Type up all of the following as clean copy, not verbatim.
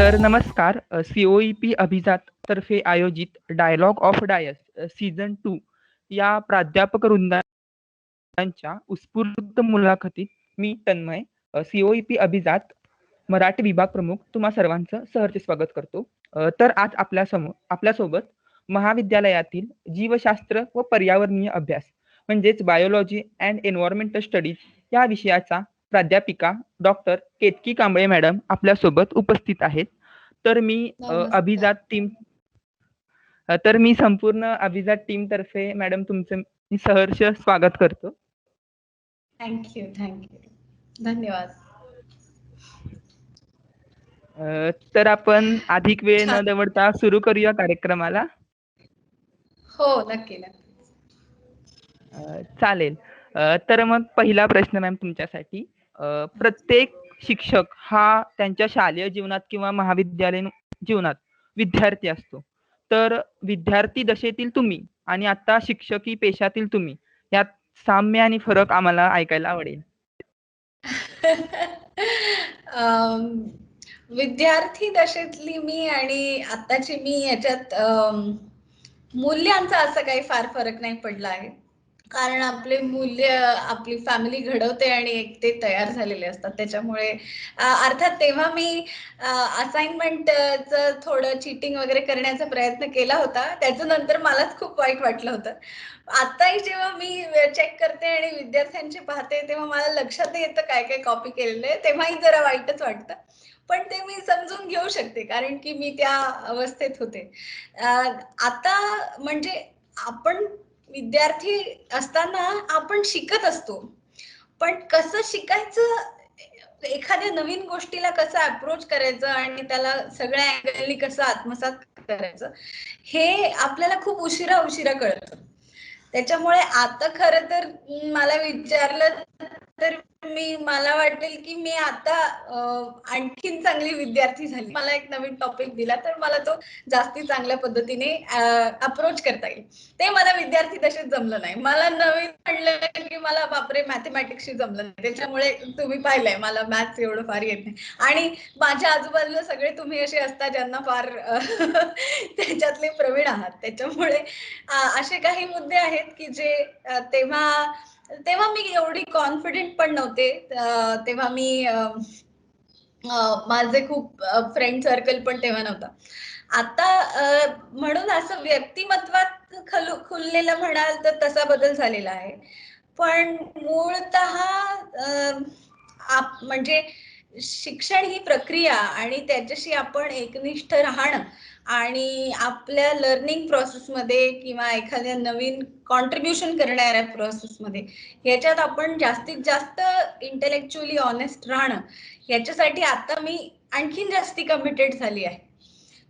तर नमस्कार. COEP अभिजात तर्फे आयोजित डायलॉग ऑफ डायस सीझन 2 या प्राध्यापक वृंदाच्या उत्स्फूर्त मुलाखतीत मी तन्मय, COEP अभिजात मराठी विभाग प्रमुख तुम्हा सर्वांचं सहर्ष स्वागत करतो. तर आज आपल्यासोबत महाविद्यालयातील जीवशास्त्र व पर्यावरणीय अभ्यास म्हणजेच बायोलॉजी अँड एन्व्हायरमेंटल स्टडीज या विषयाचा प्राध्यापिका डॉक्टर केतकी कांबळे मॅडम आपल्यासोबत उपस्थित आहेत. तर मी नमस्कार. अभिजात टीम तर मी संपूर्ण अभिजात टीम तर्फे मॅडम तुमचं मी सहर्ष स्वागत करतो. थँक्यू. धन्यवाद. तर आपण अधिक वेळ न छान. दवडता सुरू करूया कार्यक्रमाला. हो, नक्की. चालेल. तर मग पहिला प्रश्न मॅम तुमच्यासाठी. प्रत्येक शिक्षक हा त्यांच्या शालेय जीवनात किंवा महाविद्यालयीन जीवनात विद्यार्थी असतो. तर विद्यार्थी दशेतील तुम्ही आणि आता शिक्षकी पेशातील तुम्ही यात साम्य आणि फरक आम्हाला ऐकायला आवडेल. विद्यार्थी दशेतली मी आणि आताची मी याच्यात मूल्यांचा असं काही फार फरक नाही पडला आहे. कारण आपले मूल्य आपली फॅमिली घडवते आणि एक ते तयार झालेले असतात. त्याच्यामुळे अर्थात तेव्हा मी असाइनमेंटचं थोडं चीटिंग वगैरे करण्याचा प्रयत्न केला होता. त्याचं नंतर मलाच खूप वाईट वाटलं होतं. आताही जेव्हा मी चेक करते आणि विद्यार्थ्यांचे पाहते तेव्हा मला लक्षात येतं काय काय कॉपी केलेलं आहे. तेव्हाही जरा वाईटच वाटतं. पण ते मी समजून घेऊ शकते कारण की मी त्या अवस्थेत होते. आता म्हणजे आपण विद्यार्थी असताना आपण शिकत असतो. पण कसं शिकायचं, एखाद्या नवीन गोष्टीला कसं अप्रोच करायचं आणि त्याला सगळ्या अँगलनी कसं आत्मसात करायचं हे आपल्याला खूप उशिरा कळतं. त्याच्यामुळे आता खरं तर मला विचारलं तर मला वाटेल की मी आता आणखीन चांगली विद्यार्थी झाली. मला एक नवीन टॉपिक दिला तर मला तो जास्ती चांगल्या पद्धतीने अप्रोच करता येईल. ते मला विद्यार्थी दशेत जमलं नाही. मला नवीन म्हणलं की मला बापरे मॅथमॅटिक्सशी जमलं नाही. त्याच्यामुळे तुम्ही पाहिलंय मला मॅथ्स एवढं फार येत नाही. आणि माझ्या आजूबाजूला सगळे तुम्ही असे असता ज्यांना फार त्याच्यातले प्रवीण आहात. त्याच्यामुळे असे काही मुद्दे आहेत की जे तेव्हा मी एवढी कॉन्फिडेंट पण नव्हते. तेव्हा मी माझे खूप फ्रेंड सर्कल पण तेव्हा नव्हता. आता म्हणून असं व्यक्तिमत्वात खुललेलं म्हणाल तर तसा बदल झालेला आहे. पण मूळतः म्हणजे शिक्षण ही प्रक्रिया आणि त्याच्याशी आपण एकनिष्ठ राहणं आणि आपल्या लर्निंग प्रोसेसमध्ये किंवा एखाद्या नवीन कॉन्ट्रीब्युशन करणाऱ्या प्रोसेसमध्ये याच्यात आपण जास्तीत जास्त इंटेलेक्च्युअली ऑनेस्ट राहणं याच्यासाठी आता मी आणखीन जास्ती कमिटेड झाली आहे.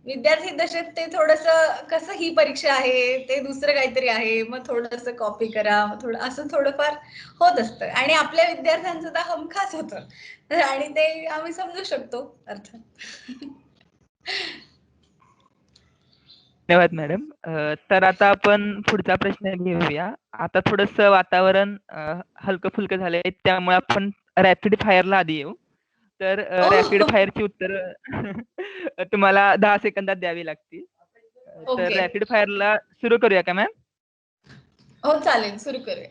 विद्यार्थी दशेत ते थोडंसं कसं ही परीक्षा आहे, ते दुसरं काहीतरी आहे, मग थोडंसं कॉपी करा, थोडं असं थोडंफार होत असतं आणि आपल्या विद्यार्थ्यांचं तर हमखास होतं आणि ते आम्ही समजू शकतो अर्थात. धन्यवाद मॅडम. तर आता आपण पुढचा प्रश्न घेऊया. आता थोडंसं वातावरण हलकं फुलकं झालंय त्यामुळे आपण रॅपिड फायरला आधी येऊ. तर रॅपिड फायरची उत्तर तुम्हाला 10 सेकंदात द्यावी लागतील. तर ओके. रॅपिड फायरला सुरू करूया का मॅम? हो चालेल, सुरू करूया.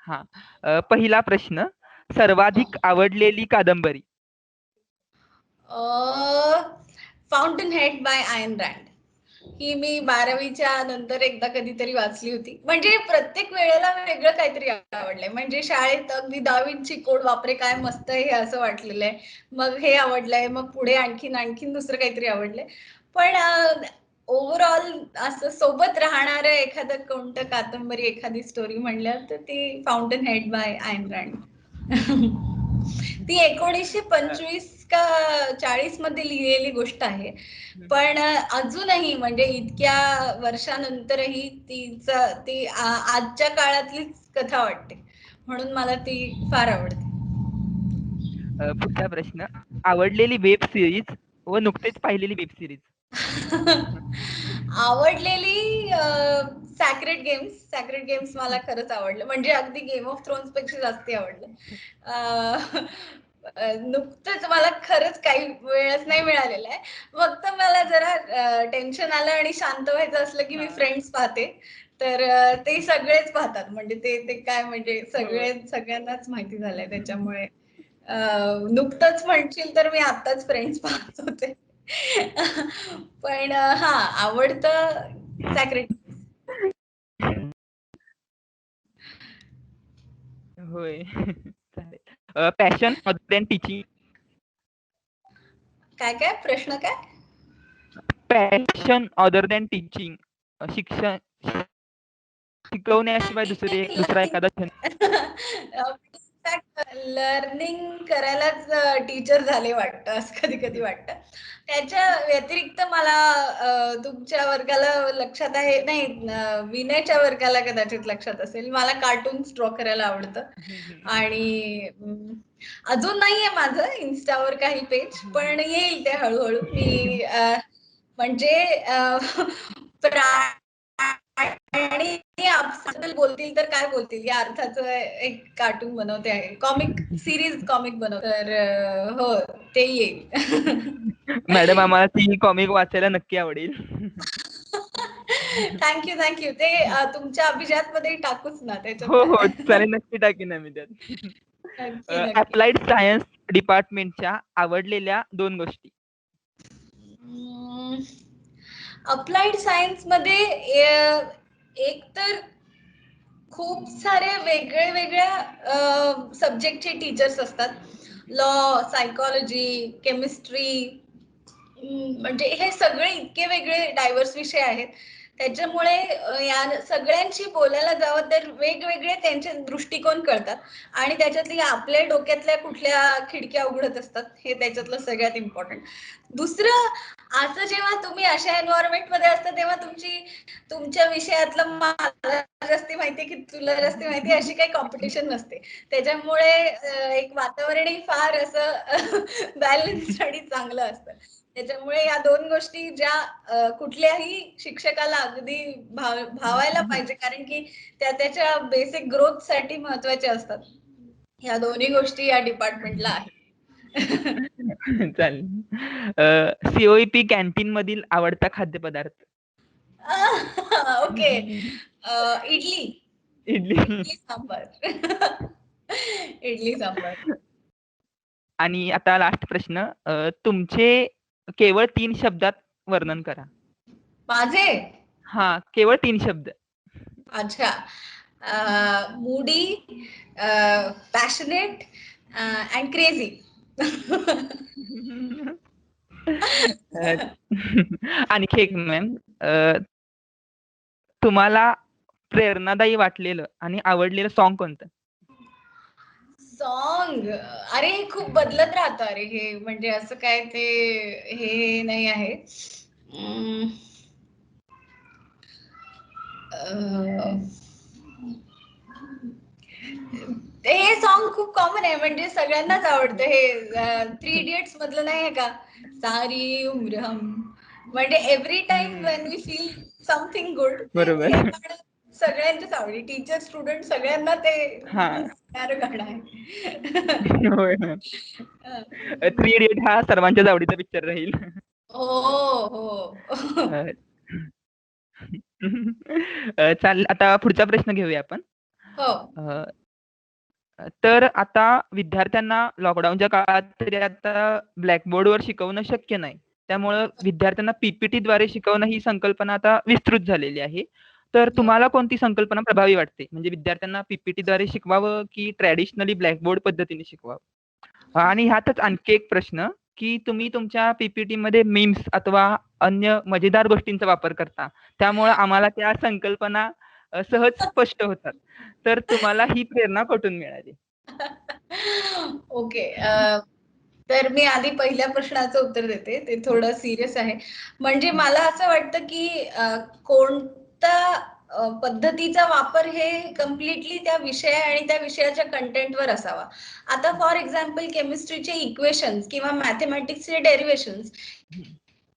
हा. पहिला प्रश्न, सर्वाधिक आवडलेली कादंबरी. फाउंटन हेड बाय आयन रँड ही मी 12वीच्या नंतर एकदा कधीतरी वाचली होती. म्हणजे प्रत्येक वेळेला वेगळं काहीतरी आवडलंय. म्हणजे शाळेत अगदी दाविंची कोड बापरे काय मस्त आहे हे असं वाटलेलं आहे. मग हे आवडलंय, मग पुढे आणखीन दुसरं काहीतरी आवडलंय. पण ओव्हरऑल असं सोबत राहणारं एखादं कोणतं कादंबरी, एखादी स्टोरी म्हणलं तर ती फाउंटन हेड बाय आयन रँड. ती 1925 का 40 मध्ये लिहिलेली गोष्ट आहे. पण अजूनही म्हणजे इतक्या वर्षानंतरही ती आजच्या काळातलीच कथा वाटते. म्हणून मला ती फार आवडते. पुढचा प्रश्न, आवडलेली वेब सिरीज व नुकतेच पाहिलेली वेब सिरीज. आवडलेली सॅक्रेड गेम्स मला खरंच आवडलं. म्हणजे अगदी गेम ऑफ थ्रोन्स पेक्षा जास्ती आवडलं. नुकतंच मला खरंच काही वेळच नाही मिळालेला आहे. फक्त मला जरा टेन्शन आलं आणि शांत व्हायचं असलं की मी हां. फ्रेंड्स पाहते. तर ते सगळेच पाहतात. म्हणजे ते ते काय म्हणजे हो. सगळ्यांनाच माहिती झालंय त्याच्यामुळे नुकतंच म्हणशील तर मी आत्ताच फ्रेंड्स पाहत होते. पण हां, आवडतं सॅक्रेड. होय. चालेल. Passion other than teaching. काय प्रश्न काय? Passion other than teaching. शिक्षण शिकवण्याशिवाय दुसरा लर्निंग एखादा छंद. लर्निंग करायलाच टीचर झाले वाटतं असं कधी कधी वाटतं. त्याच्या व्यतिरिक्त मला तुमच्या वर्गाला लक्षात आहे नाही, विनयच्या वर्गाला कदाचित लक्षात असेल, मला कार्टून्स ड्रॉ करायला आवडतं. आणि अजून नाहीये माझं इन्स्टावर काही पेज, पण येईल ते हळूहळू. मी म्हणजे आणि ते आपल्याबद्दल बोलतील तर काय बोलतील या अर्थाचं एक कार्टून बनवते आहे, कॉमिक सिरीज कॉमिक बनवते. तर हो, ते येईल. मॅडम आम्हाला ती कॉमिक वाचायला नक्की आवडेल. Thank you thank you. ते तुमच्या अभिजात मध्ये टाकूच ना, त्याच्यात हो, हो. काय. चालेल नक्की टाकीन आम्ही त्यात. नक्की नक्की. अप्लाइड सायन्स डिपार्टमेंटच्या आवडलेल्या 2 गोष्टी. अप्लाइड सायन्स मध्ये एक तर खूप सारे वेगळ्या सब्जेक्टचे टीचर्स असतात. लॉ, सायकॉलॉजी, केमिस्ट्री, म्हणजे हे सगळे इतके वेगळे डायव्हर्स विषय आहेत. त्याच्यामुळे या सगळ्यांशी बोलायला जावं तर वेगवेगळे त्यांचे दृष्टिकोन कळतात आणि त्याच्यातली आपल्या डोक्यातल्या कुठल्या खिडक्या उघडत असतात, हे त्याच्यातलं सगळ्यात इम्पॉर्टंट. दुसरं, असं जेव्हा तुम्ही अशा एन्व्हायरमेंट मध्ये असता तेव्हा तुमच्या विषयातलं मला जास्ती माहिती की तुला जास्ती माहिती अशी काही कॉम्पिटिशन नसते. त्याच्यामुळे एक वातावरणही फार असं बॅलन्स आणि चांगलं असतं. त्याच्यामुळे या 2 गोष्टी ज्या कुठल्याही शिक्षकाला अगदी भावायला पाहिजे, कारण की त्या त्याच्या बेसिक ग्रोथ साठी महत्वाच्या असतात. या दोन्ही गोष्टी या डिपार्टमेंटला आहेत. चालेल. COEP कॅन्टीन मधील आवडता खाद्यपदार्थ. ओके. इडली. इडली. इडली सांबार. इडली सांबार. आणि आता लास्ट प्रश्न. तुमचे केवळ 3 शब्दात वर्णन करा. माझे? हां, केवळ 3 शब्द. अच्छा. Moody, passionate and crazy. अ, आणखी एक मॅम. तुम्हाला प्रेरणादायी वाटलेलं आणि आवडलेलं सॉन्ग कोणतं? सॉन्ग, अरे हे खूप बदलत राहतं. अरे हे म्हणजे असं काय ते हे नाही आहे. अं, अं, हे सॉन्ग खूप कॉमन आहे, म्हणजे सगळ्यांनाच आवडतं हे. थ्री इडियट्स मधलं नाही आहे का, सारी उम्र हम, म्हणजे every time when we feel something good, ते हे बरोबर. गाणं सगळ्यांच्याच आवडी, टीचर स्टुडंट सगळ्यांना ते हां. गाणं गाणं आहे. होय मॅम. थ्री इडियट हा सर्वांच्याच आवडीचा पिक्चर राहील. हो हो. अ, चालेल. आता पुढचा प्रश्न घेऊया आपण. हो. अ, तर आता विद्यार्थ्यांना लॉकडाऊनच्या काळात तरी आता ब्लॅकबोर्डवर शिकवणं शक्य नाही. त्यामुळं विद्यार्थ्यांना पी-पी-टीद्वारे शिकवणं ही संकल्पना आता विस्तृत झालेली आहे. तर हो. तुम्हाला कोणती संकल्पना प्रभावी वाटते? म्हणजे विद्यार्थ्यांना पी-पी-टीद्वारे शिकवावं की ट्रॅडिशनली ब्लॅकबोर्ड पद्धतीने शिकवावं? आणि ह्यातच आणखी एक प्रश्न, की तुम्ही तुमच्या पी-पी-टीमध्ये मीम्स अथवा अन्य मजेदार गोष्टींचा वापर करता. त्यामुळं आम्हाला त्या संकल्पना सहज स्पष्ट होतात. तर तुम्हाला ही प्रेरणा कुठून मिळाली? ओके. तर मी आधी पहिल्या प्रश्नाचं उत्तर देते. ते थोडं सीरियस आहे. म्हणजे मला असं वाटतं, की कोणत्या पद्धतीचा वापर हे कंप्लीटली त्या विषय आणि त्या विषयाच्या कंटेंटवर असावा. आता फॉर एक्झाम्पल केमिस्ट्रीचे इक्वेशन्स किंवा मॅथेमॅटिक्सचे डेरिव्हेशन्स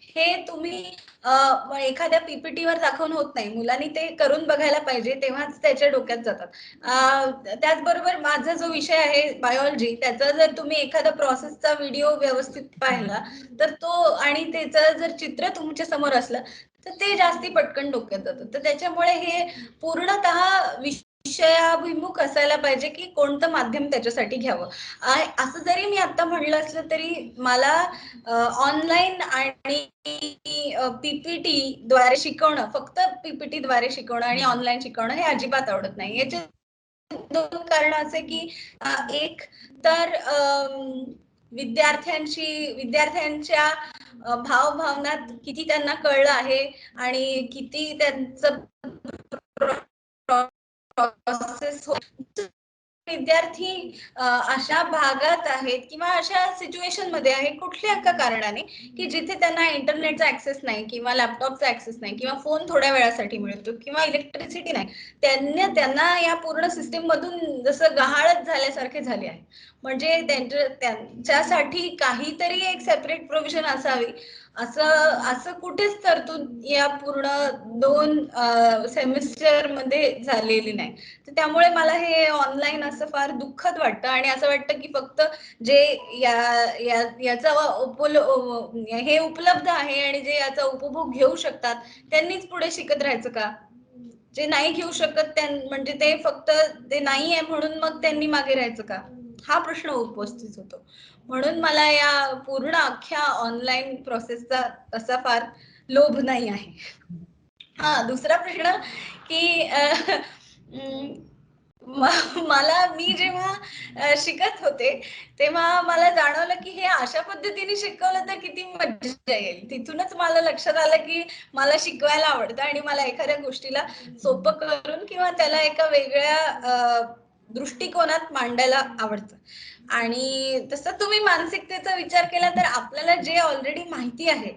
हे तुम्ही एखाद्या पीपीटीवर दाखवून होत नाही. मुलांनी ते करून बघायला पाहिजे, तेव्हाच त्याच्या डोक्यात जातात. त्याचबरोबर माझा जो विषय आहे बायोलॉजी, त्याचा जर तुम्ही एखादा प्रोसेसचा व्हिडिओ व्यवस्थित पाहिला, तर तो आणि त्याचं जर चित्र तुमच्या समोर असलं, तर ते जास्ती पटकन डोक्यात जातं. तर त्याच्यामुळे हे पूर्णतः विषयाभिमुख असायला पाहिजे, की कोणतं माध्यम त्याच्यासाठी घ्यावं. असं जरी मी आता म्हणलं असलं तरी मला ऑनलाईन आणि पीपीटी द्वारे शिकवणं, फक्त पीपीटी द्वारे शिकवणं आणि ऑनलाईन शिकवणं हे अजिबात आवडत नाही. याचे दोन कारण असे की एक तर विद्यार्थ्यांच्या भावभावनात किती त्यांना कळलं आहे आणि किती त्यांचं प्रोसेस विद्यार्थी अशा भागात आहेत किंवा अशा सिच्युएशन मध्ये आहे कुठल्या एका कारणाने की जिथे त्यांना इंटरनेटचा ऍक्सेस नाही किंवा लॅपटॉपचा ऍक्सेस नाही किंवा फोन थोड्या वेळासाठी मिळतो किंवा इलेक्ट्रिसिटी नाही, त्यांना या पूर्ण सिस्टीम मधून जसं गहाळच झाल्यासारखे झाले आहे. म्हणजे त्यांच्यासाठी काहीतरी एक सेपरेट प्रोव्हिजन असावी, असं असं कुठेच तरतूद या पूर्ण 2 सेमिस्टर मध्ये झालेली नाही. तर त्यामुळे मला हे ऑनलाईन असं फार दुःखद वाटतं आणि असं वाटतं की फक्त जे याचा हे उपलब्ध आहे आणि जे याचा उपभोग घेऊ शकतात त्यांनीच पुढे शिकत राहायचं का? जे नाही घेऊ शकत म्हणजे ते फक्त ते नाही आहे म्हणून मग त्यांनी मागे राहायचं का? हा प्रश्न उपस्थित होतो. म्हणून मला या पूर्ण अख्ख्या ऑनलाईन प्रोसेसचा तसा फार लोभ नाही आहे. हा दुसरा प्रश्न की मला मी जेव्हा शिकत होते तेव्हा मला जाणवलं की हे अशा पद्धतीने शिकवलं तर किती मजा येईल. तिथूनच मला लक्षात आलं की मला शिकवायला आवडतं आणि मला एखाद्या गोष्टीला सोपं करून किंवा त्याला एका वेगळ्या दृष्टिकोनात मांडायला आवडतं. आणि तसं तुम्ही मानसिकतेचा विचार केला तर आपल्याला जे ऑलरेडी माहिती आहे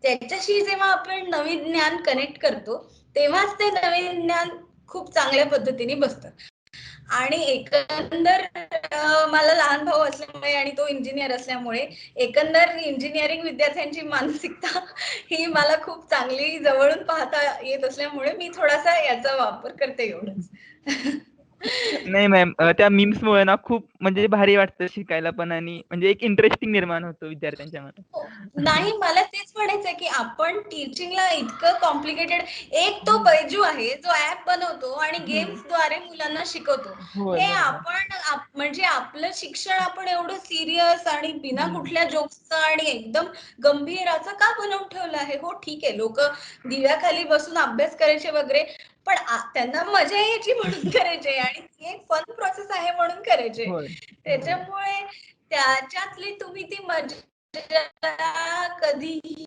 त्याच्याशी जेव्हा आपण नवीन ज्ञान कनेक्ट करतो तेव्हाच ते नवीन ज्ञान खूप चांगल्या पद्धतीने बसतं. आणि एकंदर मला लहान भाऊ असल्यामुळे आणि तो इंजिनियर असल्यामुळे एकंदर इंजिनिअरिंग विद्यार्थ्यांची मानसिकता ही मला खूप चांगली जवळून पाहता येत असल्यामुळे मी थोडासा याचा वापर करते एवढंच. नाही मॅम, त्या मीम्समुळे ना खूप म्हणजे भारी वाटतं शिकायला पण आणि म्हणजे एक इंटरेस्टिंग निर्माण होतो विद्यार्थ्यांच्या मनात. नाही, मला तेच म्हणायचंय की आपण टीचिंगला इतकं कॉम्प्लिकेटेड, एक तो बैजू आहे जो ऍप बनवतो आणि गेम्सद्वारे मुलांना शिकवतो. होय, हे बरोबर. म्हणजे आपलं शिक्षण आपण एवढं सिरियस आणि बिना कुठल्या जोक्सचं आणि एकदम गंभीर असं का बनवून ठेवलं आहे? हो ठीक आहे, लोक दिव्याखाली बसून अभ्यास करायचे वगैरे, पण त्यांना मजा यायची म्हणून करायचे आणि ती एक फन प्रोसेस आहे म्हणून करायचे. होय. त्याच्यामुळे त्याच्यातली तुम्ही ती मजा कधीही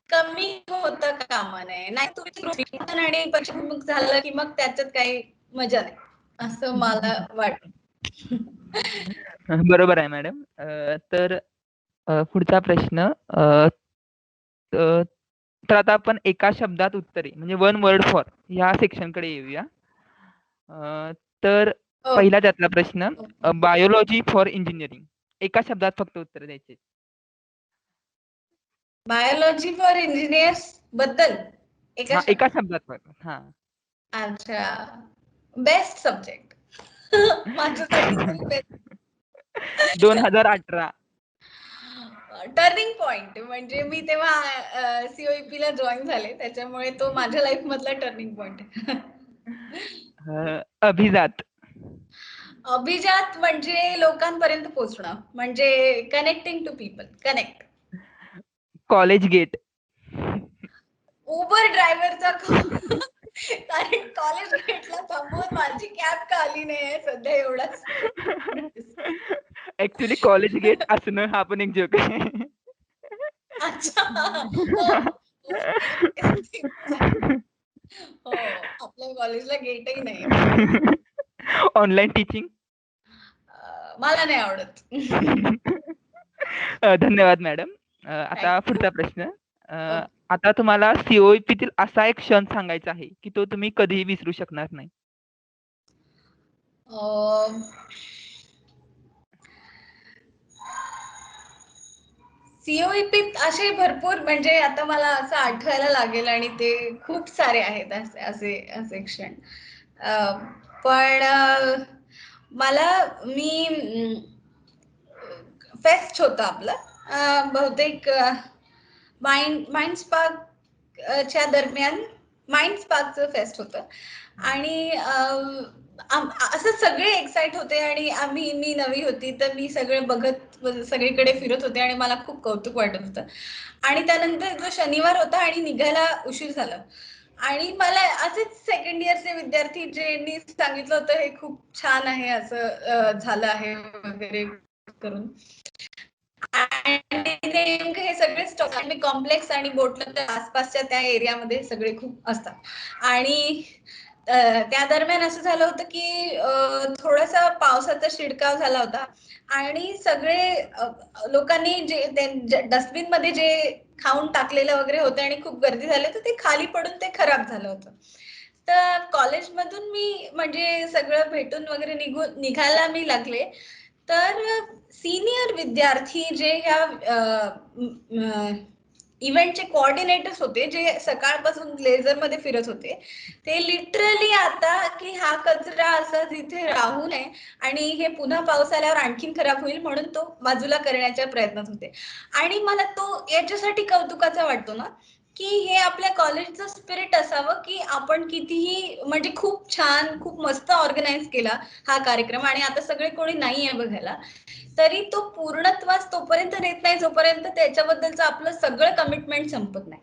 कमी होता कामा नये. नाही तुम्ही आणि पश्चिममुख झालं की मग त्याच्यात काही मजा नाही, असं मला वाटतं. बरोबर आहे मॅडम. तर पुढचा प्रश्न, तर आता आपण एका शब्दात उत्तरे म्हणजे वन वर्ड फॉर ह्या सेक्शनकडे येऊया. तर पहिला त्यातला प्रश्न, बायोलॉजी फॉर इंजिनिअरिंग. एका शब्दात फक्त उत्तर द्यायचे. बायोलॉजी फॉर इंजिनियर्स बद्दल हा, एका एका शब्दात फक्त. हा. अच्छा, बेस्ट सब्जेक्ट. माझ्यासाठी तरी बेस्ट. 2018. टर्निंग पॉइंट म्हणजे मी तेव्हा सीओईपी ला जॉईन झाले, त्याच्यामुळे तो माझ्या लाईफ मधला टर्निंग पॉइंट. अभिजात. अभिजात म्हणजे लोकांपर्यंत पोहोचणं, म्हणजे connecting to people, connect. College gate. Uber ड्रायव्हरचा कारण कॉलेज गेटला थांबवून माझी कॅब का आली नाही सध्या एवढाच. ऍक्च्युली कॉलेज गेट असणं हा पण एक जोक आहे. अच्छा, हो हो, हो, आपल्या कॉलेजला गेटही नाही. Online teaching. मला नाही आवडत. धन्यवाद मॅडम. आता थँक्यू. पुढचा प्रश्न. आता तुम्हाला सीओईपीतील असा एक क्षण सांगायचा आहे की तो तुम्ही कधीही विसरू शकणार नाही. सीओईपीत असे भरपूर, म्हणजे आता मला असं आठवायला लागेल आणि ते खूप सारे आहेत असे असे असे क्षण. अं, पण मला मी फेस्ट होतं आपलं, बहुतेक माइंड माइंड स्पार्क च्या दरम्यान माइंड स्पार्कचं फेस्ट होतं. आणि असं सगळे एक्साइट होते आणि मी नवी होती तर मी सगळे बघत सगळीकडे फिरत होते आणि मला खूप कौतुक वाटत होतं. आणि त्यानंतर जो शनिवार होता आणि निघायला उशीर झाला आणि मला असेच सेकंड इयरचे विद्यार्थी ज्यांनी सांगितलं होतं हे खूप छान आहे असं झालं आहे वगैरे करून. आणि नेमकं हे सगळे स्टॉक आणि कॉम्प्लेक्स आणि बोटच्या आसपासच्या त्या एरियामध्ये सगळे खूप असतात. आणि त्या दरम्यान असं झालं होतं की थोडासा पावसाचा शिडकाव झाला होता आणि सगळे लोकांनी जे डस्टबिन मध्ये जे खाऊन टाकलेलं वगैरे होतं आणि खूप गर्दी झाली तर ते खाली पडून ते खराब झालं होतं. तर कॉलेजमधून मी म्हणजे सगळं भेटून वगैरे निघायला मी लागले तर सीनियर विद्यार्थी जे ह्या इव्हेंटचे कोऑर्डिनेटर्स होते जे सकाळपासून लेझर मध्ये फिरत होते ते लिटरली आता की हा कचरा असा तिथे राहू नये आणि हे पुन्हा पाऊस आल्यावर आणखीन खराब होईल म्हणून तो बाजूला करण्याच्या प्रयत्नात होते. आणि मला तो याच्यासाठी कौतुकाचा वाटतो ना की हे आपल्या कॉलेजचं स्पिरिट असावं की आपण कितीही म्हणजे खूप छान खूप मस्त ऑर्गनाईज केला हा कार्यक्रम आणि आता सगळे कोणी नाहीये बघायला तरी तो पूर्णत्वास तोपर्यंत नेत नाही जोपर्यंत त्याच्याबद्दलचं आपलं सगळं कमिटमेंट संपत नाही.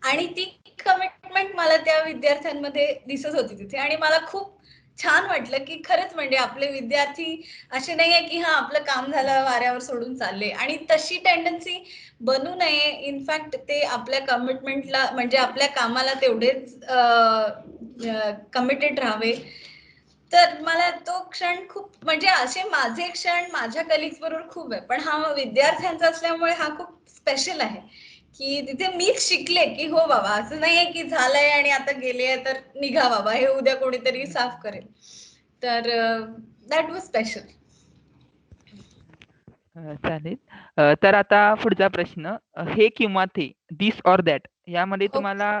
आणि ती कमिटमेंट मला त्या विद्यार्थ्यांमध्ये दिसत होती तिथे आणि मला खूप छान वाटलं की खरंच म्हणजे आपले विद्यार्थी असे नाहीये की हा आपलं काम झालं वाऱ्यावर सोडून चालले आणि तशी टेंडन्सी बनू नये. इनफॅक्ट ते आपल्या कमिटमेंटला म्हणजे आपल्या कामाला तेवढेच कमिटेड राहावे. तर मला तो क्षण खूप म्हणजे असे माझे क्षण माझ्या कलिग्स बरोबर खूप आहे पण हा विद्यार्थ्यांचा असल्यामुळे हा खूप स्पेशल आहे की तिथे मीच शिकले की हो बाबा असं नाहीये की झालंय आणि आता गेले तर निघा बाबा हे उद्या कोणीतरी साफ करेल. तर दॅट वॉज स्पेशल. चालेल. तर आता पुढचा प्रश्न, हे किंवा ते, दिस ऑर दॅट, यामध्ये ओके तुम्हाला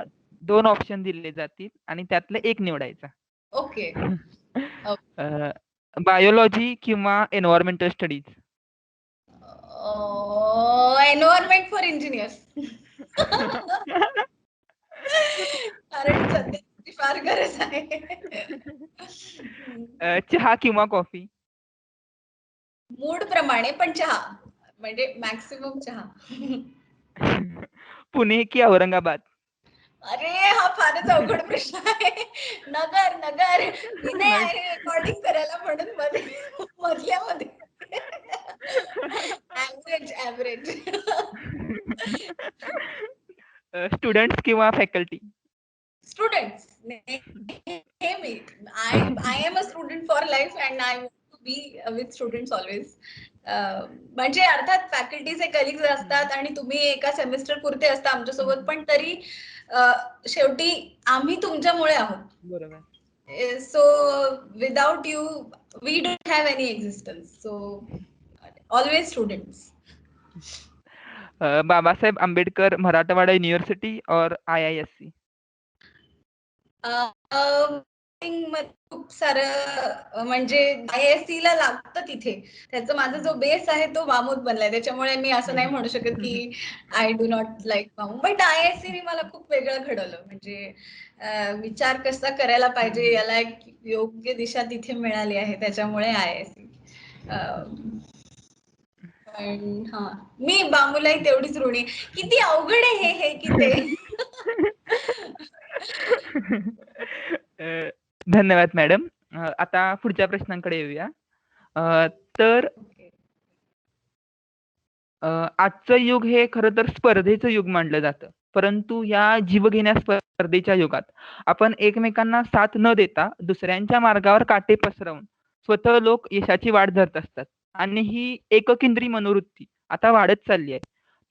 2 ऑप्शन दिले जातील आणि त्यातलं एक निवडायचा. ओके. बायोलॉजी किंवा environmental studies? Environment for engineers. कारण सध्या त्याची फार गरज आहे. चहा किंवा कॉफी? मूड प्रमाणे पण चहा म्हणजे मॅक्सिमम चहा. पुणे की औरंगाबाद? अरे हा फारच अवघड प्रश्न आहे. नगर नगर विनय नाही. आहे रेकॉर्डिंग करायला म्हणून मध्ये मधल्यामध्ये ऍव्हरेज ऍव्हरेज. स्टुडंट्स किंवा फॅकल्टी? स्टुडंट्स नेहमी. I am a student for life and I want to be with students always. म्हणजे अर्थात फॅकल्टीचे कलिग्स असतात आणि तुम्ही एका सेमिस्टर पुरते असता आमच्यासोबत पण तरी शेवटी आम्ही तुमच्यामुळे आहोत. बरोबर. So without you we don't have any existence. So always students. Babasaheb Ambedkar Marathwada university और IISc? खूप सारं म्हणजे IISc ला लागतं तिथे. त्याचा माझा जो बेस आहे तो मामूद बनलाय. त्याच्यामुळे मी असं नाही म्हणू शकत की I do not like Mamud. But IISc ने मला खूप वेगळं घडवलं. म्हणजे विचार कसा करायला पाहिजे याला एक योग्य दिशा तिथे मिळाली आहे. त्याच्यामुळे IISc. पण हा मी बांबूलाही तेवढीच ऋणी. किती अवघड आहे हे की ते. धन्यवाद मॅडम. आता पुढच्या प्रश्नांकडे येऊया. तर आजचं युग हे खरं तर स्पर्धेचं युग मानलं जातं. परंतु या जीवघेण्या स्पर्धेच्या युगात आपण एकमेकांना साथ न देता दुसऱ्यांच्या मार्गावर काटे पसरवून स्वतः लोक यशाची वाट धरत असतात आणि ही एककेंद्री मनोवृत्ती आता वाढत चालली आहे.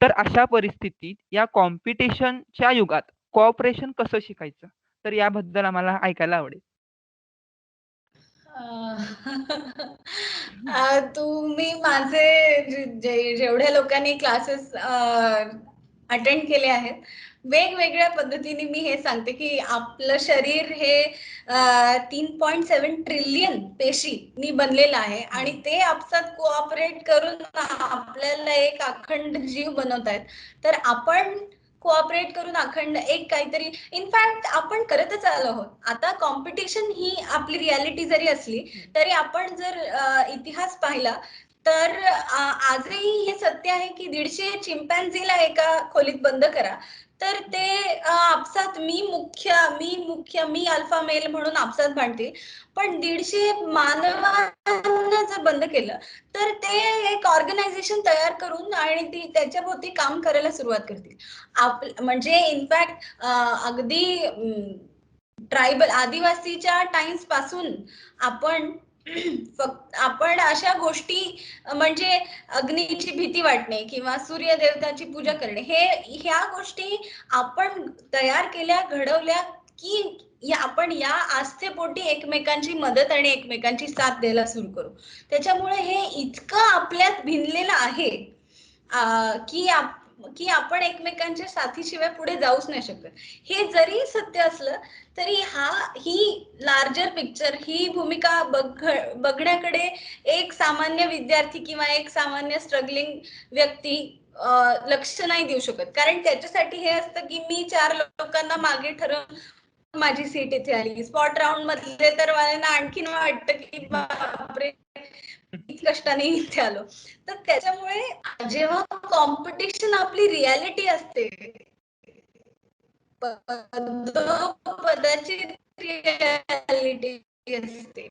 तर अशा परिस्थितीत या कॉम्पिटिशनच्या युगात कोऑपरेशन कसं शिकायचं? तर याबद्दल आम्हाला ऐकायला आवडेल. तुम्ही माझे जेवढ्या लोकांनी क्लासेस अटेंड केले आहेत, वेगवेगळ्या पद्धतीने मी हे सांगते की आपलं शरीर हे 3.7 ट्रिलियन पेशींनी बनलेलं आहे आणि ते आपसात कोऑपरेट करून आपल्याला एक अखंड जीव बनवतायत. तर आपण कोऑपरेट करून अखंड एक काहीतरी, इनफॅक्ट आपण करतच आलो आहोत. आता कॉम्पिटिशन ही आपली रियालिटी जरी असली तरी आपण जर इतिहास पाहिला तर आजही हे सत्य आहे की 150 चिंपॅन्झीला एका खोलीत बंद करा तर ते आपसात मी अल्फा मेल म्हणून आपसात भांडतील. पण 150 मानवांना जर बंद केलं तर ते एक ऑर्गनायझेशन तयार करून आणि ती त्याच्याभोवती काम करायला सुरुवात करतील. म्हणजे इनफॅक्ट अगदी ट्रायबल आदिवासीच्या टाइम्स पासून आपण फक्त आपण अशा गोष्टी म्हणजे अग्नीची भीती वाटणे किंवा सूर्यदेवताची पूजा करणे, ह्या गोष्टी आपण तयार केल्या, घडवल्या की आपण या आस्थेपोटी एकमेकांची मदत आणि एकमेकांची साथ द्यायला सुरू करू. त्याच्यामुळे हे इतकं आपल्यात भिनलेलं आहे की आपण एकमेकांच्या साथीशिवाय पुढे जाऊच नाही शकत. हे जरी सत्य असलं तरी ही लार्जर पिक्चर, ही भूमिका बघण्याकडे एक सामान्य विद्यार्थी किंवा एक सामान्य स्ट्रगलिंग व्यक्ती लक्ष नाही देऊ शकत. कारण त्याच्यासाठी हे असतं की मी 4 लोकांना मागे ठरवून माझी सीट इथे आली. स्पॉट राऊंड मधले तर मला आणखीन वाटतं की बापरे कष्टाने इथे आलो. तर त्याच्यामुळे जेव्हा कॉम्पिटिशन आपली रियालिटी असते, पदाची रियालिटी असते,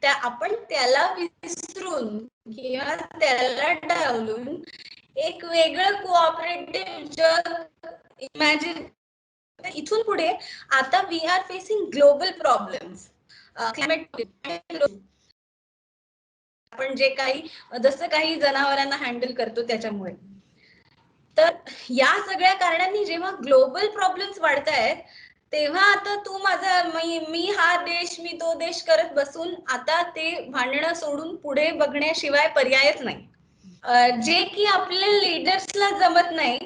आपण त्याला विसरून किंवा त्याला डावलून एक वेगळं कोऑपरेटिव्ह जग इमॅजिन. इथून पुढे आता we are facing global problems, climate, आपण जे काही जसं काही जनावरांना हँडल करतो त्याच्यामुळे. तर या सगळ्या कारणांनी जेव्हा ग्लोबल प्रॉब्लेम्स वाढतायत तेव्हा आता तू माझा मी हा देश मी तो देश करत बसून आता ते भांडणं सोडून पुढे बघण्याशिवाय पर्यायच नाही. जे की आपल्या लीडर्सला जमत नाही,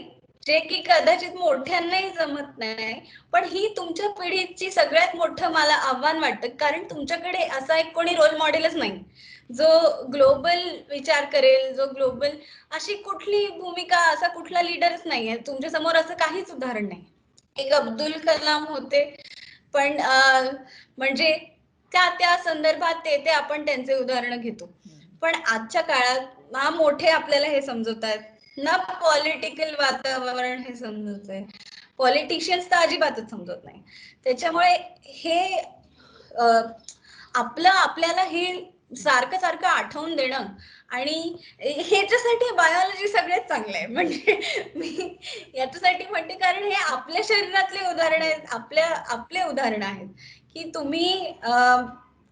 जे की कदाचित मोठ्यांनाही जमत नाही, पण ही तुमच्या पिढीची सगळ्यात मोठं मला आव्हान वाटतं. कारण तुमच्याकडे असा एक कोणी रोल मॉडेलच नाही जो ग्लोबल विचार करेल, जो ग्लोबल अशी कुठली भूमिका, असा कुठला लीडरच नाहीये तुमच्या समोर, असं काहीच उदाहरण नाही. एक अब्दुल कलाम होते, पण म्हणजे त्या संदर्भात ते आपण त्यांचे उदाहरण घेतो. पण आजच्या काळात ना मोठे आपल्याला हे समजवतात, ना पॉलिटिकल वातावरण हे समजत आहे, पॉलिटिशियन्स तर अजिबातच समजत नाही. त्याच्यामुळे हे आपल्याला हे सारखं सारखं आठवून देणं, आणि ह्याच्यासाठी बायोलॉजी सगळ्यात चांगलं आहे. म्हणजे मी याच्यासाठी म्हणते कारण हे आपल्या शरीरातले उदाहरण आहेत, आपले उदाहरण आहेत की तुम्ही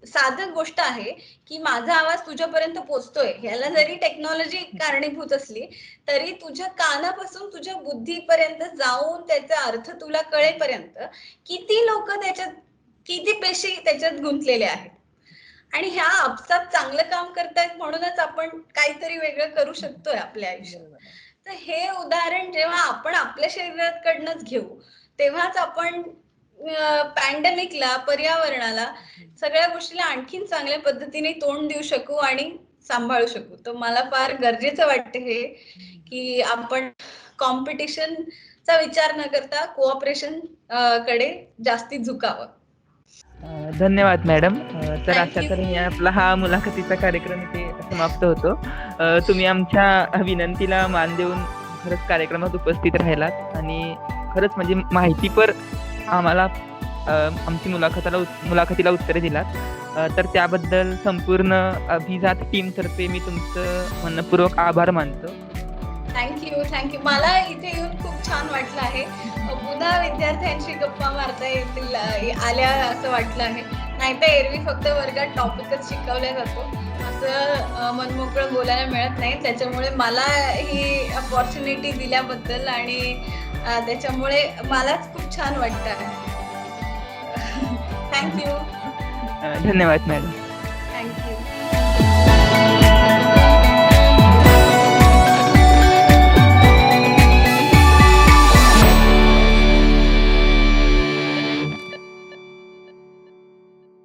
साधक गोष्ट आहे की माझा आवाज तुझ्यापर्यंत पोहोचतोय, ह्याला जरी टेक्नॉलॉजी कारणीभूत असली तरी तुझ्या कानापासून तुझ्या बुद्धीपर्यंत जाऊन त्याचा अर्थ तुला कळेपर्यंत किती लोक त्याच्यात, किती पेशी त्याच्यात गुंतलेले आहेत. आणि ह्या आपसात चांगलं काम करतायत म्हणूनच आपण काहीतरी वेगळं करू शकतोय आपल्या आयुष्यात. तर हे उदाहरण जेव्हा आपण आपल्या शरीराकडनंच घेऊ तेव्हाच आपण पॅन्डेमिकला, पर्यावरणाला, सगळ्या गोष्टीला आणखीन चांगल्या पद्धतीने तोंड देऊ शकू आणि सांभाळू शकू. तर मला फार गरजेचं वाटतं हे की आपण कॉम्पिटिशनचा विचार न करता कोऑपरेशन कडे जास्ती झुकावं. धन्यवाद मॅडम. तर Thank अशा you. तऱ्हेने आपला हा मुलाखतीचा कार्यक्रम इथे समाप्त होतो. तुम्ही आमच्या विनंतीला मान देऊन खरंच कार्यक्रमात उपस्थित राहिलात आणि खरंच म्हणजे माहितीपर आम्हाला आमची मुलाखतीला उत्तरे दिलात. तर त्याबद्दल संपूर्ण अभिजात टीमतर्फे मी तुमचं मनपूर्वक आभार मानतो. थँक्यू. मला इथे येऊन खूप छान वाटलं आहे. पुन्हा विद्यार्थ्यांशी गप्पा मारता येतील आल्या असं वाटलं आहे. नाहीतर एरवी फक्त वर्गात टॉपिकच शिकवला जातो, असं मनमोकळं बोलायला मिळत नाही. त्याच्यामुळे मला ही अपॉर्च्युनिटी दिल्याबद्दल आणि त्याच्यामुळे मलाच खूप छान वाटतं आहे. थँक्यू. धन्यवाद मॅडम.